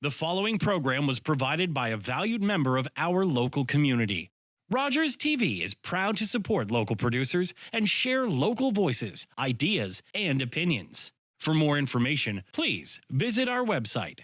The following program was provided by a valued member of our local community. Rogers TV is proud to support local producers and share local voices, ideas, and opinions. For more information, please visit our website.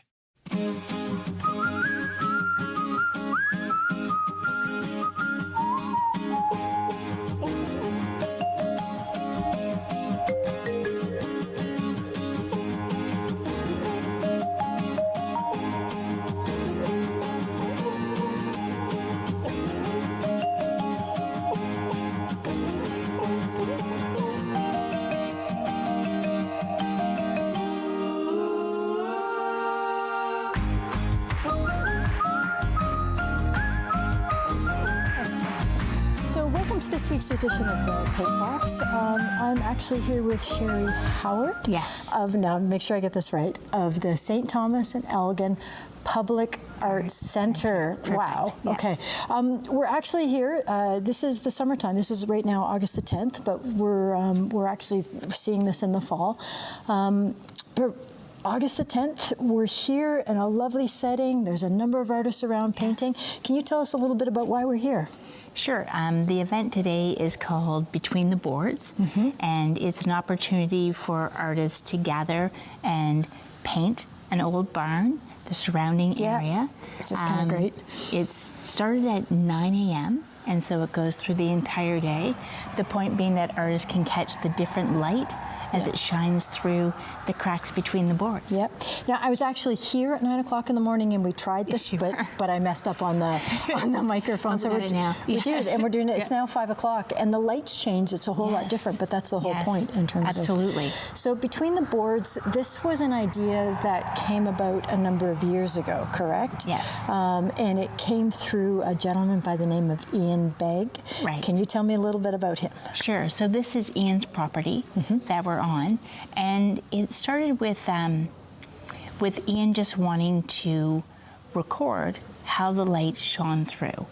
This week's edition of the Paint Box. I'm actually here with Sherry Howard. Yes. Now make sure I get this right, of the St. Thomas-Elgin Public Arts Center. Perfect. Wow. Yes. Okay. We're actually here. This is the summertime. This is right now August the 10th, but we're actually seeing this in the fall. August the 10th, we're here in a lovely setting. There's a number of artists around painting. Yes. Can you tell us a little bit about why we're here? Sure. The event today is called Between the Boards, and it's an opportunity for artists to gather and paint an old barn, the surrounding area. Which is kind of great. It's started at 9 a.m., and so it goes through the entire day. The point being that artists can catch the different light as it shines through the cracks between the boards. Yep. Now, I was actually here at 9 o'clock in the morning, and we tried this, but I messed up on the microphone. So we do, and we're doing it. It's now 5 o'clock, and the lights changed. It's a whole lot different, but that's the whole point in terms Absolutely. So Between the Boards, this was an idea that came about a number of years ago, correct? Yes. And it came through a gentleman by the name of Ian Begg. Right. Can you tell me a little bit about him? Sure. So this is Ian's property that we're on, and it started with Ian just wanting to record how the light shone through.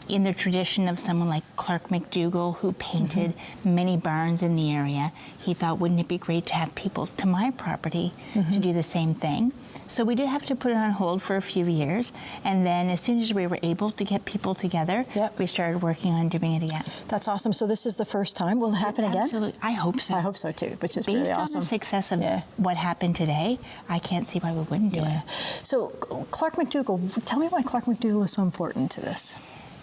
In the tradition of someone like Clark McDougall, who painted many barns in the area, he thought, wouldn't it be great to have people to my property to do the same thing? So we did have to put it on hold for a few years, and then as soon as we were able to get people together, we started working on doing it again. That's awesome. So this is the first time. Will it happen again? Absolutely. I hope so. I hope so too, which is really awesome. Based on the success of what happened today, I can't see why we wouldn't do it. So Clark McDougall, tell me why Clark McDougall is so important to this.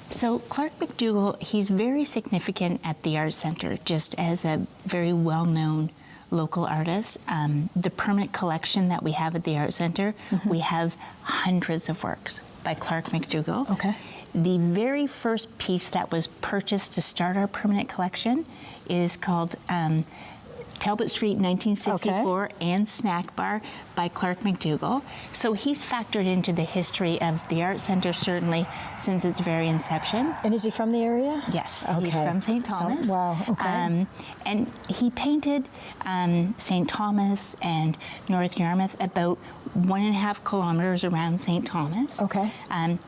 So Clark McDougall, he's very significant at the Art Center, just as a very well-known local artist. The permanent collection that we have at the Art Center, we have hundreds of works by Clark McDougall. Okay. The very first piece that was purchased to start our permanent collection is called Talbot Street 1964 and Snack Bar by Clark McDougall. So he's factored into the history of the Art Center, certainly, since its very inception. And is he from the area? Yes, okay. He's from St. Thomas. Wow, okay. And he painted St. Thomas and North Yarmouth about 1.5 kilometers around St. Thomas. Okay.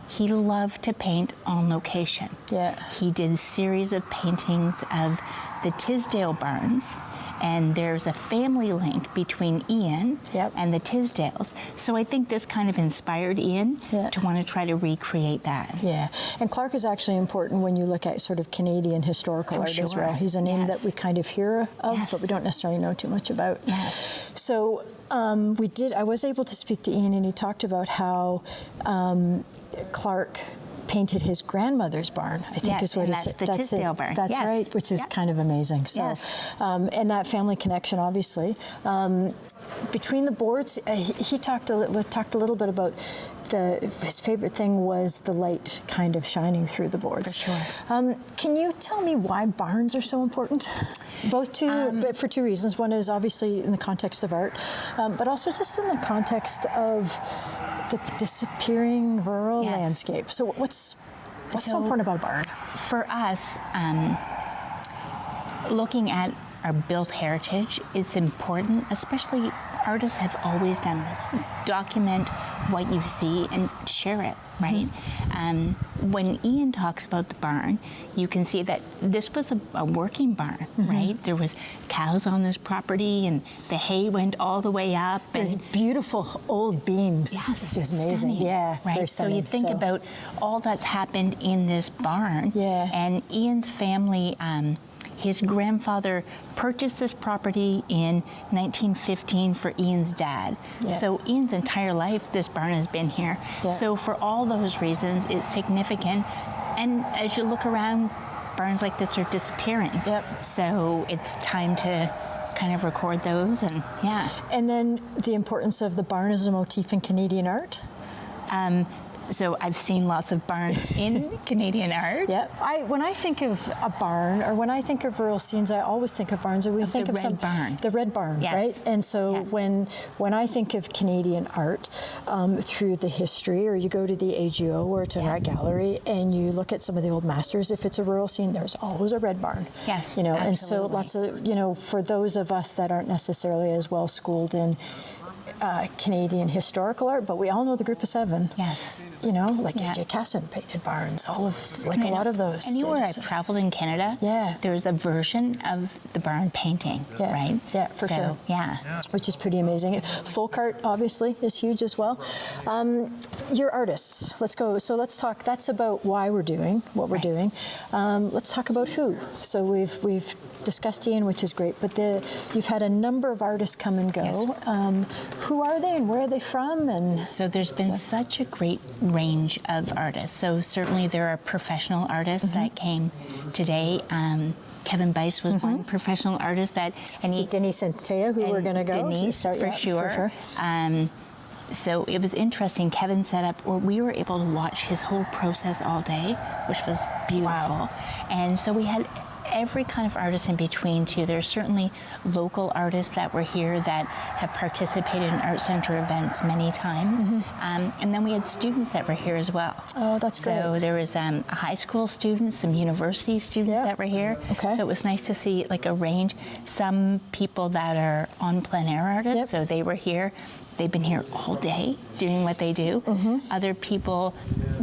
He loved to paint on location. Yeah. He did a series of paintings of the Tisdale barns, and there's a family link between Ian and the Tisdales. So I think this kind of inspired Ian to want to try to recreate that. Yeah, and Clark is actually important when you look at sort of Canadian historical art as well. He's a name that we kind of hear of, but we don't necessarily know too much about. Yes. So I was able to speak to Ian, and he talked about how Clark painted his grandmother's barn, I think is what he said. That's the Tisdale barn. That's right, which is kind of amazing. So, and that family connection, obviously. Between the Boards, he talked a little bit about his favorite thing was the light kind of shining through the boards. For sure. Can you tell me why barns are so important? But for two reasons. One is obviously in the context of art, but also just in the context of the disappearing rural landscape. So what's so important about a barn? For us, looking at our built heritage is important, especially artists have always done this. Document what you see and share it, right? When Ian talks about the barn, you can see that this was a working barn, right? There was cows on this property, and the hay went all the way up. There's beautiful old beams. Yes, which is amazing. stunning, Yeah, right. very So stunning. you think about all that's happened in this barn. Yeah. And Ian's family, his grandfather purchased this property in 1915 for Ian's dad. Yeah. So Ian's entire life, this barn has been here. Yeah. So for all those reasons, it's significant. And as you look around, barns like this are disappearing. Yep. So it's time to kind of record those, and yeah. And then the importance of the barn as a motif in Canadian art. So I've seen lots of barn in Canadian art. Yeah. When I think of a barn, or when I think of rural scenes, I always think of barns, or we think of the red barn. The red barn, Yes. right? And so Yeah. when I think of Canadian art through the history, or you go to the AGO or to an art gallery, and you look at some of the old masters, if it's a rural scene, there's always a red barn. Yes, you know, absolutely. and so lots of, you know, for those of us that aren't necessarily as well schooled in Canadian historical art, but we all know the Group of Seven. Yes. You know, like Yeah. A.J. Casson painted barns, all of, like a lot of those. Anywhere they I've just- traveled in Canada, Yeah. there's a version of the barn painting, Yeah. right? Yeah, for So, sure. Yeah. Which is pretty amazing. Folk art, obviously, is huge as well. You're artists. Let's go. So let's talk. That's about why we're doing what we're doing. Let's talk about who. So we've discussed Ian, which is great, but you've had a number of artists come and go. Yes. Who are they, and where are they from? And So there's been such a great range of artists. So certainly there are professional artists that came today. Kevin Bice was one professional artist that, and Denise and Taya, who we're going to go. Denise, So, for yeah, sure. So it was interesting. Kevin set up, or we were able to watch his whole process all day, which was beautiful. And so we had every kind of artist in between too. There's certainly local artists that were here that have participated in Art Center events many times. And then we had students that were here as well. Oh, that's great. So there was high school students, some university students Yeah. that were here. Okay. So it was nice to see like a range. Some people that are on plein air artists, Yep. so they were here. They've been here all day doing what they do. Other people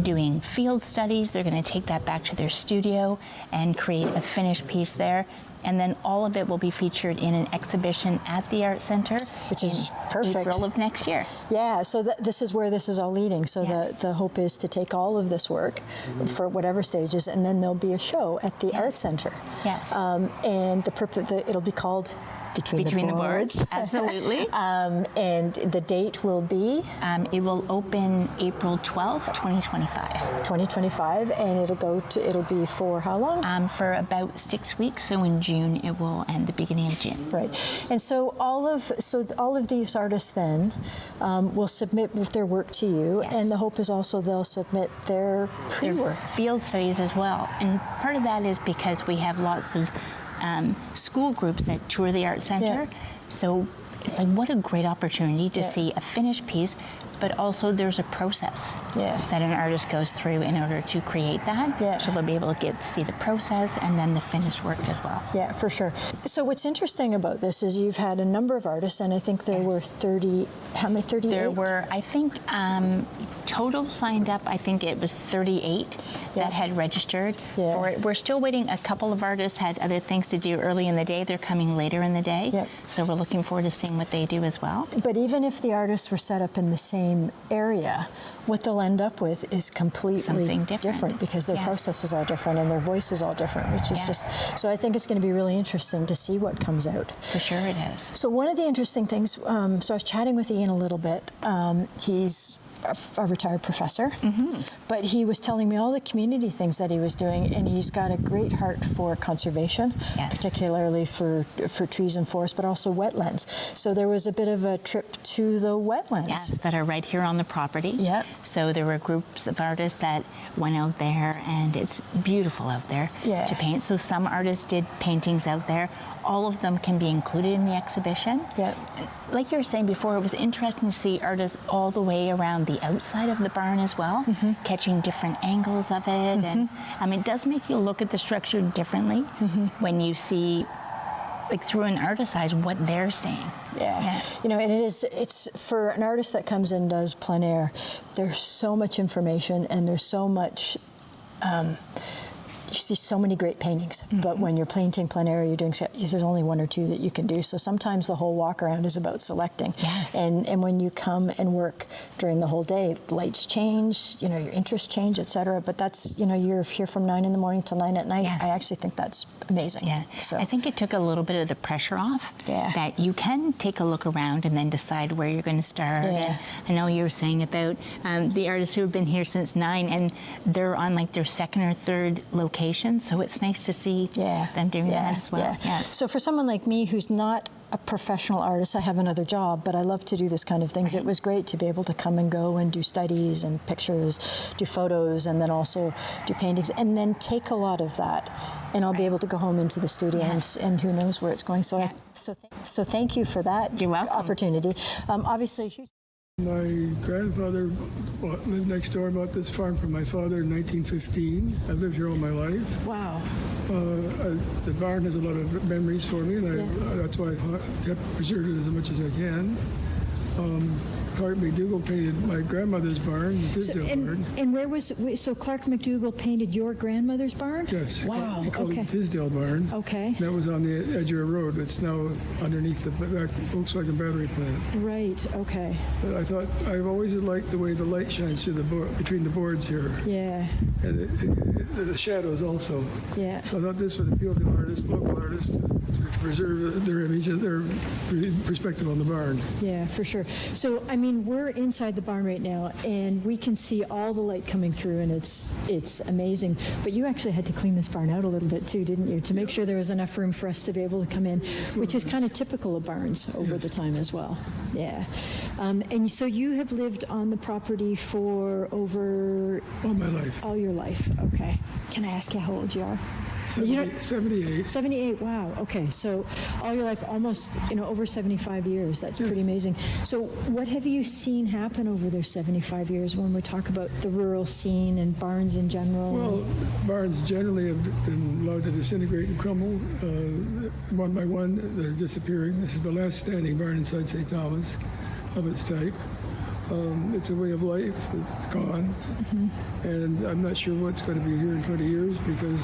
doing field studies, they're going to take that back to their studio and create a finished piece there. And then all of it will be featured in an exhibition at the Art Center, Which is in perfect. April of next year. Yeah, so this is where this is all leading. So Yes. the hope is to take all of this work for whatever stages, and then there'll be a show at the Art Center. Yes. And it'll be called Between the Boards. Absolutely. And the date will be It will open April 12th, 2025. 2025, and it'll be for how long? For about 6 weeks, so in June it will end, the beginning of June. Right, and so all of these artists then will submit their work to you, Yes. and the hope is also they'll submit their Their pre-work. field studies as well. And part of that is because we have lots of school groups that tour the Art Center. Yeah. So it's like, what a great opportunity to Yeah. see a finished piece, but also there's a process Yeah. that an artist goes through in order to create that. Yeah. So they'll be able to get to see the process and then the finished work as well. Yeah, for sure. So what's interesting about this is you've had a number of artists, and I think there were 30. How many? 38. There were, I think, total signed up, I think it was 38 that had registered Yeah. for it. We're still waiting. A couple of artists had other things to do early in the day. They're coming later in the day. Yep. So we're looking forward to seeing what they do as well. But even if the artists were set up in the same area, what they'll end up with is completely Something different. because their Yes. process is all different and their voice is all different, which is Yes. just, so I think it's going to be really interesting to see what comes out. For sure it is. So one of the interesting things, so I was chatting with Ian a little bit. He's a retired professor, but he was telling me all the community things that he was doing, and he's got a great heart for conservation, Yes. particularly for trees and forests, but also wetlands. So there was a bit of a trip to the wetlands. Yes, that are right here on the property. Yep. So there were groups of artists that went out there, and it's beautiful out there Yeah. to paint. So some artists did paintings out there. All of them can be included in the exhibition. Yep. Like you were saying before, it was interesting to see artists all the way around the outside of the barn as well, catching different angles of it. And it does make you look at the structure differently when you see, like through an artist's eyes, what they're seeing. Yeah. You know, and it's for an artist that comes in and does plein air, there's so much information and there's so much, you see so many great paintings, but when you're painting plein air, you're doing, there's only one or two that you can do. So sometimes the whole walk around is about selecting. Yes. And when you come and work during the whole day, lights change, you know, your interests change, et cetera. But that's, you know, you're here from 9 in the morning till 9 at night. Yes. I actually think that's amazing. Yeah, So I think it took a little bit of the pressure off. Yeah. That you can take a look around and then decide where you're going to start. Yeah. And I know you were saying about the artists who have been here since 9, and they're on like their second or third location, so it's nice to see them doing that as well. Yeah. Yes. So for someone like me who's not a professional artist, I have another job, but I love to do this kind of things. Right. It was great to be able to come and go and do studies and pictures, do photos, and then also do paintings, and then take a lot of that, and I'll be able to go home into the studio and who knows where it's going. So, so thank you for that. You're welcome. Opportunity. Obviously, huge. My grandfather lived next door, bought this farm from my father in 1915. I've lived here all my life. Wow. The barn has a lot of memories for me, and that's why I kept preserved it as much as I can. Clark McDougall painted my grandmother's barn, the Tisdale barn. And where was, so Clark McDougall painted your grandmother's barn? Yes. Wow. He called it Tisdale barn. Okay. That was on the Edgware Road. It's now underneath the Volkswagen battery plant. Right. Okay. But I thought, I've always liked the way the light shines through between the boards here. Yeah. And the shadows also. Yeah. So I thought this would appeal to artists, local artists, to preserve their image, their perspective on the barn. Yeah, for sure. So, I mean, we're inside the barn right now, and we can see all the light coming through, and it's amazing. But you actually had to clean this barn out a little bit too, didn't you, to make sure there was enough room for us to be able to come in, which is kind of typical of barns over the time as well. Yeah. And so you have lived on the property for over... All my life. All your life. Okay. Can I ask you how old you are? 78. 78, wow. Okay, so all your life, almost, over 75 years. That's pretty amazing. So what have you seen happen over those 75 years when we talk about the rural scene and barns in general? Well, barns generally have been allowed to disintegrate and crumble. One by one, they're disappearing. This is the last standing barn inside St. Thomas of its type. It's a way of life. It's gone. Mm-hmm. And I'm not sure what's going to be here in 20 years because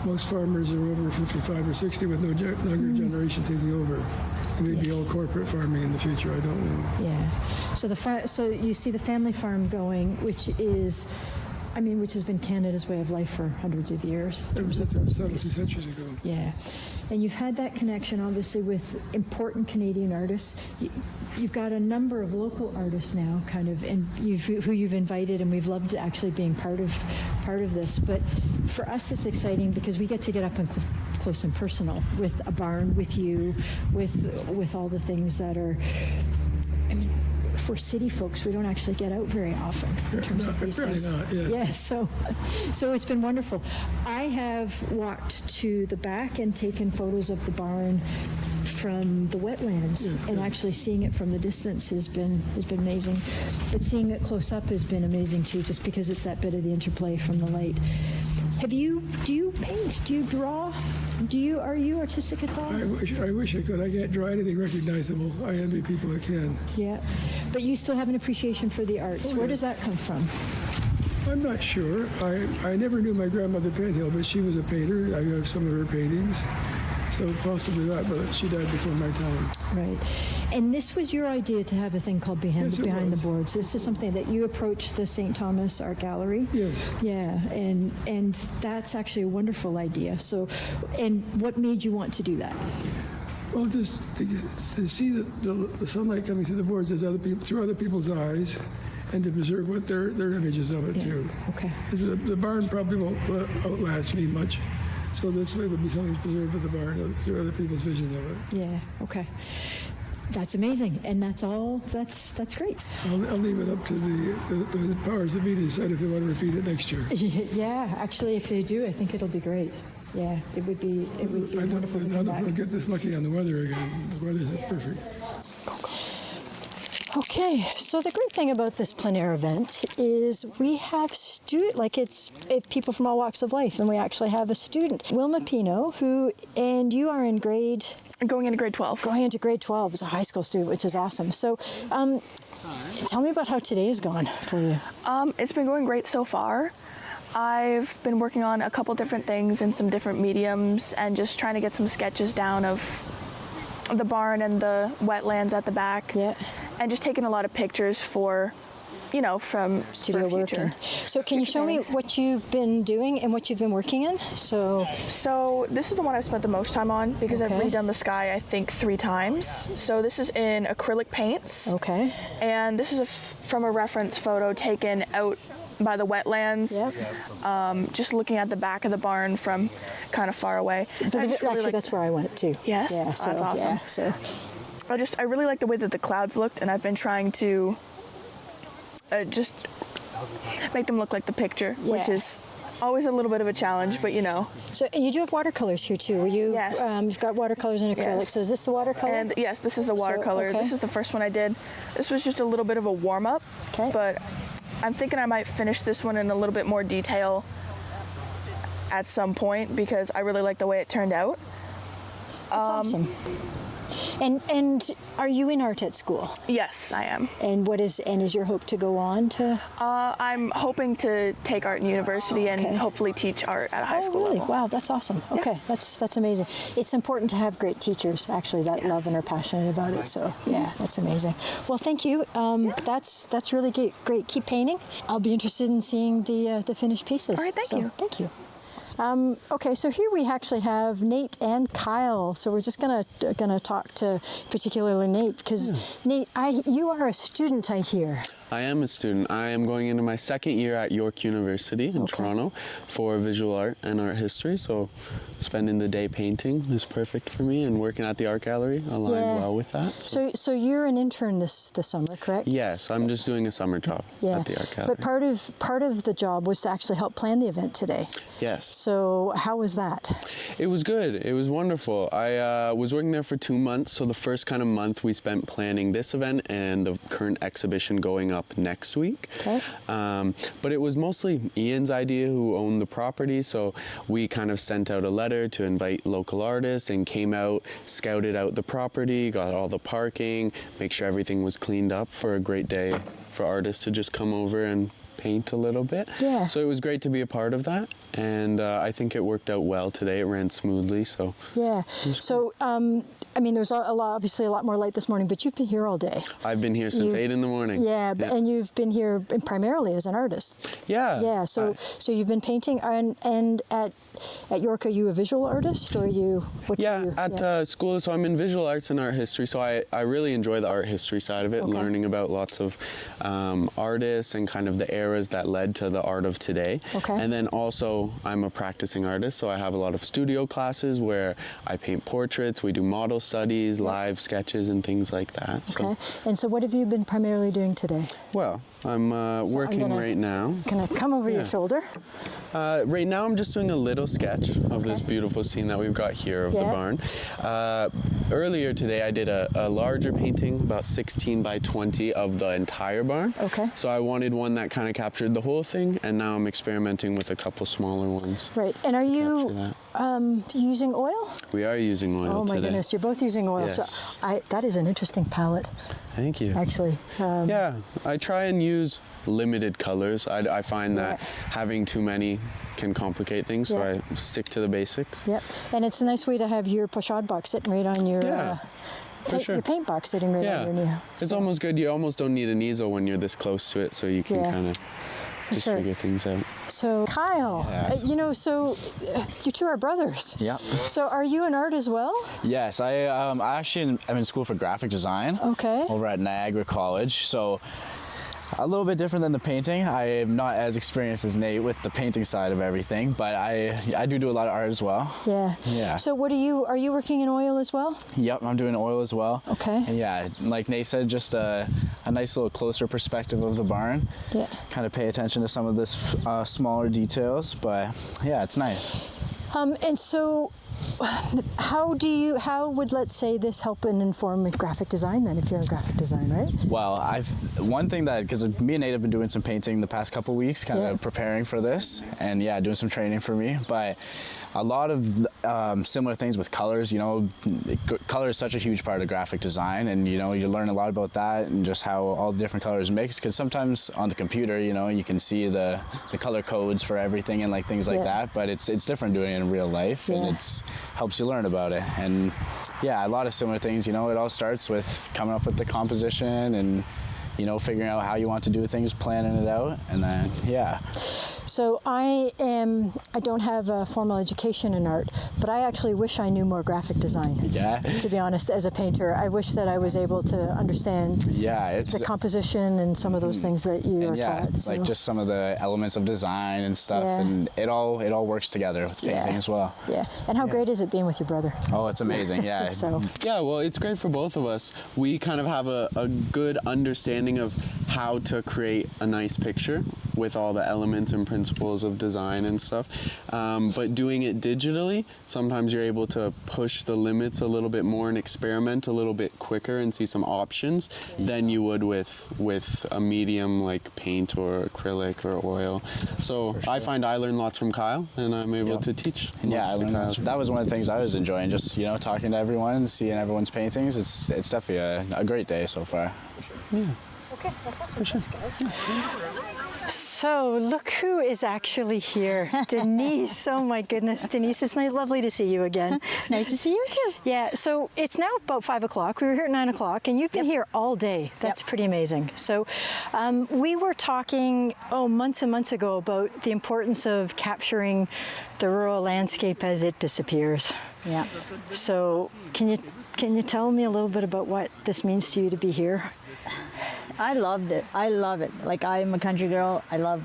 most farmers are over 55 or 60 with no younger generation taking over. It may be all corporate farming in the future. I don't know. Yeah. So you see the family farm going, which has been Canada's way of life for hundreds of years. Ever since 70 centuries ago. Yeah. And you've had that connection, obviously, with important Canadian artists. You've got a number of local artists now, and who you've invited, and we've loved actually being part of this. But for us, it's exciting because we get to get up and close and personal with a barn, with you, with all the things that are. For city folks, we don't actually get out very often in terms of these things. Yeah, so it's been wonderful. I have walked to the back and taken photos of the barn from the wetlands, and actually seeing it from the distance has been amazing. But seeing it close up has been amazing too, just because it's that bit of the interplay from the light. Do you paint? Do you draw? Are you artistic at all? I wish I could. I can't draw anything recognizable. I envy people that can. Yeah, but you still have an appreciation for the arts. Where does that come from? I'm not sure. I never knew my grandmother Penhill, but she was a painter. I have some of her paintings. So possibly that, but she died before my time. Right. And this was your idea to have a thing called Behind the Boards. This is something that you approached the St. Thomas Art Gallery. Yes. Yeah, and that's actually a wonderful idea. So, and what made you want to do that? Well, just to see the sunlight coming through the boards through other people's eyes, and to preserve what their images of it too. Okay. The barn probably won't outlast me much. So this way would be something preserved with the barn through other people's vision of it. Yeah, okay. That's amazing, and that's all. That's great. I'll leave it up to the powers that be to decide if they want to repeat it next year. Yeah, actually, if they do, I think it'll be great. Yeah, it would be wonderful to come back. I'll get this lucky on the weather again. The weather's perfect. Okay, so the great thing about this plein air event is we have it's people from all walks of life, and we actually have a student, Wilma Pino, and you are in grade Going into grade 12. Going into grade 12 as a high school student, which is awesome. So tell me about how today has gone for you. It's been going great so far. I've been working on a couple different things in some different mediums and just trying to get some sketches down of the barn and the wetlands at the back. Yeah. And just taking a lot of pictures for, from Studio for work. future. So can you show me what you've been doing and what you've been working in? So this is the one I've spent the most time on because I've redone the sky, I think, 3 times. So this is in acrylic paints. Okay. And this is from a reference photo taken out by the wetlands. Yep. Just looking at the back of the barn from kind of far away. Actually, that's where I went too. Yes? Yeah, so, That's awesome. Yeah, so. I really like the way that the clouds looked, and I've been trying to just make them look like the picture, which is always a little bit of a challenge, but So you do have watercolors here too. Yes. You've got watercolors and acrylic. Yes. So is this the watercolor? And yes, this is the watercolor. okay. This is the first one I did. This was just a little bit of a warm-up, but I'm thinking I might finish this one in a little bit more detail at some point because I really like the way it turned out. That's awesome. And are you in art at school? Yes, I am. And is your hope to go on to? I'm hoping to take art in university and hopefully teach art at a high school really? level. Wow, that's awesome. Okay, that's amazing. It's important to have great teachers actually that love and are passionate about it. So yeah, that's amazing. Well, thank you. That's really great. Keep painting. I'll be interested in seeing the finished pieces. All right, thank you. Thank you. Okay, so here we actually have Nate and Kyle. So we're just gonna talk to particularly Nate because Nate, you are a student, I hear. I am a student. I am going into my 2nd year at York University in Toronto for visual art and art history. So spending the day painting is perfect for me, and working at the art gallery aligned well with that. So you're an intern this summer, correct? Yes, I'm just doing a summer job at the art gallery. But part of the job was to actually help plan the event today. Yes. So how was that? It was good. It was wonderful. I was working there for 2 months. So the first kind of month we spent planning this event and the current exhibition going up next week. Okay. But it was mostly Ian's idea, who owned the property. So we kind of sent out a letter to invite local artists and came out, scouted out the property, got all the parking, make sure everything was cleaned up for a great day for artists to just come over and paint a little bit. Yeah. So it was great to be a part of that, and I think it worked out well today. It ran smoothly, so. Yeah. So there's obviously a lot more light this morning, but you've been here all day. I've been here since 8 in the morning. Yeah, and you've been here primarily as an artist. Yeah. Yeah. So you've been painting, and at York, are you a visual artist, or are you? At school, so I'm in visual arts and art history. So I really enjoy the art history side of it, learning about lots of artists and kind of the eras that led to the art of today. Okay. And then also I'm a practicing artist, so I have a lot of studio classes where I paint portraits, we do model studies, live sketches and things like that. Okay. And so what have you been primarily doing today? Well, I'm working right now. Can I come over your shoulder? Right now I'm just doing a little sketch of this beautiful scene that we've got here of the barn. Earlier today I did a larger painting, about 16 by 20 of the entire barn. Okay. So I wanted one that kind of captured the whole thing, and now I'm experimenting with a couple smaller ones. Right. And are you using oil? We are using oil today. Oh my goodness, you're both using oil. Yes. So that is an interesting palette. Thank you. Actually. Yeah, I try and use limited colors. I find that having too many can complicate things, so I stick to the basics. Yep. And it's a nice way to have your pochade box sitting right on your your paint box sitting right on your knee. It's almost good. You almost don't need an easel when you're this close to it, so you can kind of just figure things out. So Kyle, so you two are brothers. Yeah. So are you an art as well? Yes, I actually am in school for graphic design. Okay. Over at Niagara College. So a little bit different than the painting. I am not as experienced as Nate with the painting side of everything, but I do a lot of art as well. Yeah. Yeah. So are you working in oil as well? Yep, I'm doing oil as well. Okay. And yeah, like Nate said, just a nice little closer perspective of the barn. Yeah. Kind of pay attention to some of this smaller details, but yeah, it's nice. And so how would, let's say, this help and inform graphic design then, if you're in graphic design, right? Well, one thing that, because me and Nate have been doing some painting the past couple weeks, kind of preparing for this, and yeah, doing some training for me, but a lot of similar things with colors. Color is such a huge part of graphic design, and you learn a lot about that and just how all the different colors mix, because sometimes on the computer, you can see the color codes for everything and like things like that, but it's different doing it in real life, and it's helps you learn about it. And yeah, a lot of similar things. It all starts with coming up with the composition and figuring out how you want to do things, planning it out, and then So I don't have a formal education in art, but I actually wish I knew more graphic design. Yeah. To be honest, as a painter, I wish that I was able to understand the composition and some of those things that you are taught. So. Like just some of the elements of design and stuff, and it all works together with painting as well. Yeah. And how great is it being with your brother? Oh, it's amazing. Yeah. Yeah, well, it's great for both of us. We kind of have a good understanding of how to create a nice picture with all the elements and principles of design and stuff. But doing it digitally, sometimes you're able to push the limits a little bit more and experiment a little bit quicker and see some options than you would with a medium like paint or acrylic or oil. So I find I learn lots from Kyle, and I'm able to teach. Yeah, that was one of the things I was enjoying, just talking to everyone, seeing everyone's paintings. It's definitely a great day so far. Yeah. Okay, that's awesome. Thanks, guys. So look who is actually here. Denise. Oh my goodness, Denise, it's lovely to see you again. Nice to see you too. Yeah, so it's now about 5 o'clock. We were here at 9 o'clock and you've been here all day. That's pretty amazing. So we were talking, months and months ago about the importance of capturing the rural landscape as it disappears. Yeah. So can you tell me a little bit about what this means to you to be here? I loved it. I love it. Like, I'm a country girl. I love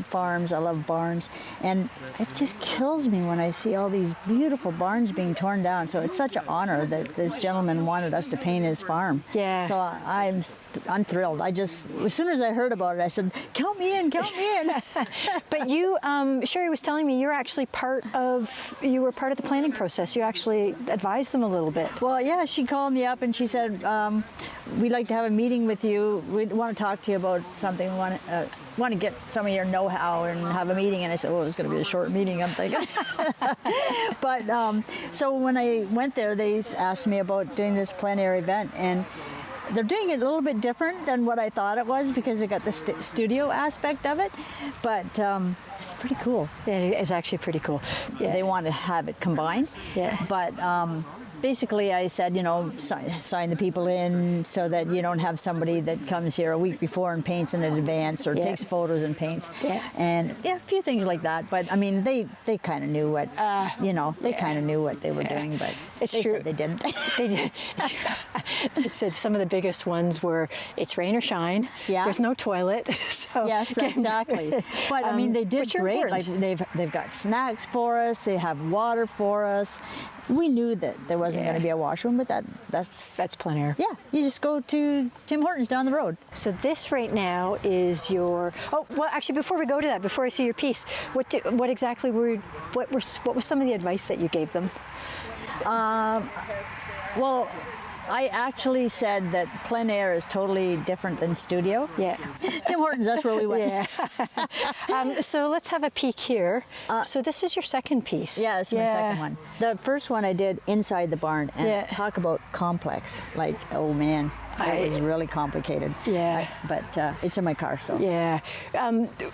farms. I love barns. And it just kills me when I see all these beautiful barns being torn down. So it's such an honor that this gentleman wanted us to paint his farm. Yeah. So I'm thrilled. As soon as I heard about it, I said, count me in, count me in. But you, Sherry was telling me you were part of the planning process. You actually advised them a little bit. Well, yeah, she called me up and she said, we'd like to have a meeting with you. We want to talk to you about something. We want to get some of your know-how and have a meeting. And I said, it's going to be a short meeting, I'm thinking. But so when I went there, they asked me about doing this plein air event, and they're doing it a little bit different than what I thought it was, because they got the studio aspect of it, but it's pretty cool. Yeah, it's actually pretty cool. Yeah. They want to have it combined. Yeah. But basically I said, sign the people in so that you don't have somebody that comes here a week before and paints in advance or takes photos and paints. Yeah. And a few things like that. But I mean, they kind of knew what, they kind of knew what they were doing, but it's they true. said they didn't. They did. They said some of the biggest ones were, it's rain or shine. Yeah. There's no toilet. So yes, exactly. But I mean, they did great. Like they've got snacks for us. They have water for us. We knew that there wasn't going to be a washroom, but that's plein air. Yeah, you just go to Tim Hortons down the road. So this right now is your. Oh well, actually, before we go to that, before I see your piece, what was some of the advice that you gave them? Well, I actually said that plein air is totally different than studio. Yeah. Tim Hortons, that's where we went. Yeah. So let's have a peek here. So this is your second piece. Yeah, this is my second one. The first one I did inside the barn, and talk about complex. Like, oh man, it was really complicated. Yeah. But it's in my car, so. Yeah.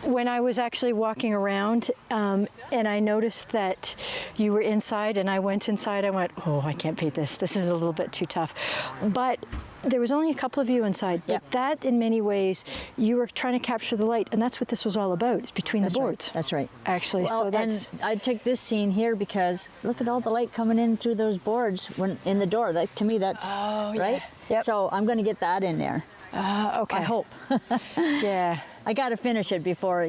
When I was actually walking around, and I noticed that you were inside, and I went inside, I went, I can't paint this. This is a little bit too tough. But there was only a couple of you inside. But that, in many ways, you were trying to capture the light, and that's what this was all about. It's between the boards. Right. That's right. Actually, well, so that's. And I took this scene here because look at all the light coming in through those boards when in the door. That, to me, that's right. Yep. So I'm going to get that in there. Okay. I hope. Yeah. I got to finish it before,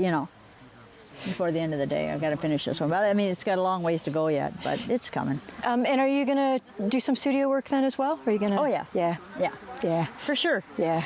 before the end of the day. I've got to finish this one. But I mean, it's got a long ways to go yet, but it's coming. And are you going to do some studio work then as well? Are you going to? Oh, yeah. Yeah. Yeah. Yeah. For sure. Yeah.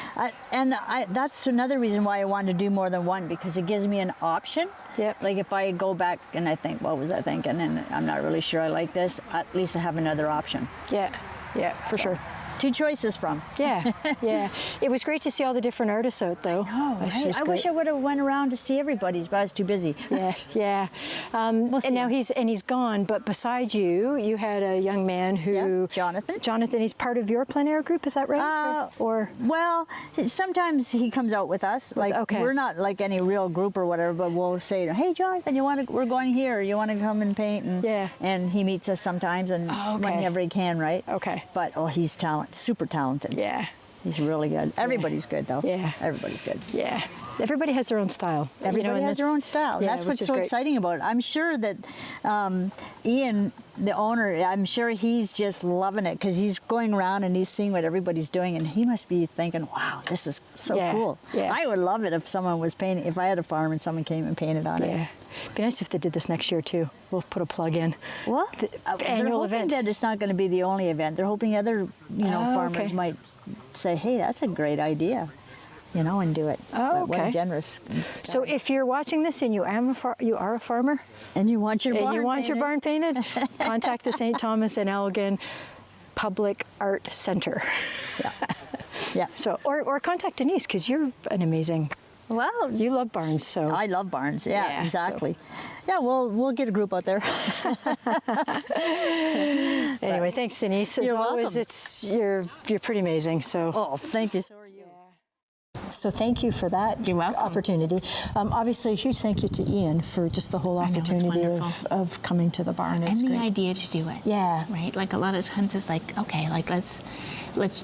That's another reason why I wanted to do more than one, because it gives me an option. Yep. Like if I go back and I think, what was I thinking? And I'm not really sure I like this, at least I have another option. Yeah. Yeah, for sure. Two choices from. Yeah, yeah. It was great to see all the different artists out, though. I wish I would have went around to see everybody's, but I was too busy. Yeah, yeah. And now he's gone. But beside you, you had a young man who Jonathan. Jonathan, he's part of your plein air group. Is that right? Or well, sometimes he comes out with us. Like we're not like any real group or whatever, but we'll say, "Hey, Jonathan, we're going here. You want to come and paint?" And and he meets us sometimes, and whenever he can, right? Okay. But he's super talented. Yeah. He's really good. Everybody's good, though. Yeah. Everybody's good. Yeah. Everybody has their own style. Everybody has their own style. Yeah, that's what's so exciting about it. I'm sure that Ian, the owner, I'm sure he's just loving it because he's going around and he's seeing what everybody's doing, and he must be thinking, wow, this is so cool. Yeah. I would love it if someone was painting, if I had a farm and someone came and painted on it. It'd be nice if they did this next year, too. We'll put a plug in. Well, the they're annual hoping event. that it's not going to be the only event. They're hoping other, farmers might say, hey, that's a great idea, and do it. Oh, What a generous. So if you're watching this and you are a farmer, and you want your barn painted, contact the St. Thomas-Elgin Public Art Center. Yeah. Yeah. So or contact Denise, because you're an amazing. Well, you love barns, so I love barns. Yeah, exactly. So. Yeah, we'll get a group out there. Anyway, thanks, Denise. As You're always, welcome. you're pretty amazing. So. Oh, thank you. So are you. So thank you for that opportunity. Obviously, a huge thank you to Ian for just the whole opportunity of coming to the barn. And the idea to do it. Yeah. Right? Like a lot of times it's like, okay, like let's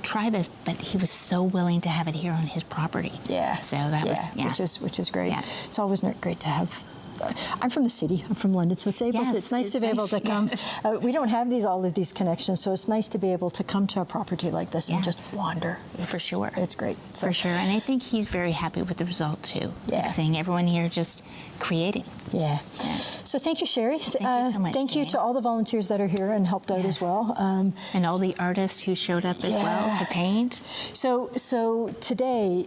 try this, but he was so willing to have it here on his property. Yeah. So that was which is great. Yeah. It's always great to have. I'm from the city. I'm from London, so it's nice to be able to come. We don't have all of these connections, so it's nice to be able to come to a property like this and just wander. For sure, it's great. So. For sure, and I think he's very happy with the result too. Yeah, like seeing everyone here just creating. Yeah. So thank you, Sherry. Thank you so much. Thank you to all the volunteers that are here and helped out as well. And all the artists who showed up as well to paint. So today,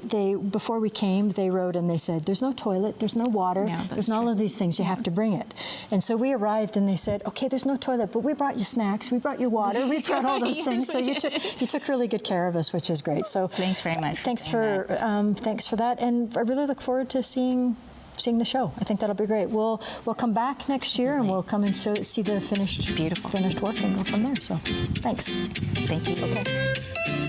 before we came, they wrote and they said, there's no toilet, there's no water, there's all of these things, you have to bring it. And so we arrived and they said, okay, there's no toilet, but we brought you snacks, we brought you water, we brought all those things. So you took really good care of us, which is great. So thanks very much. Thanks for that. And I really look forward to seeing the show. I think that'll be great. We'll come back next year and we'll come and see the finished work and go from there. So thanks. Thank you. Okay.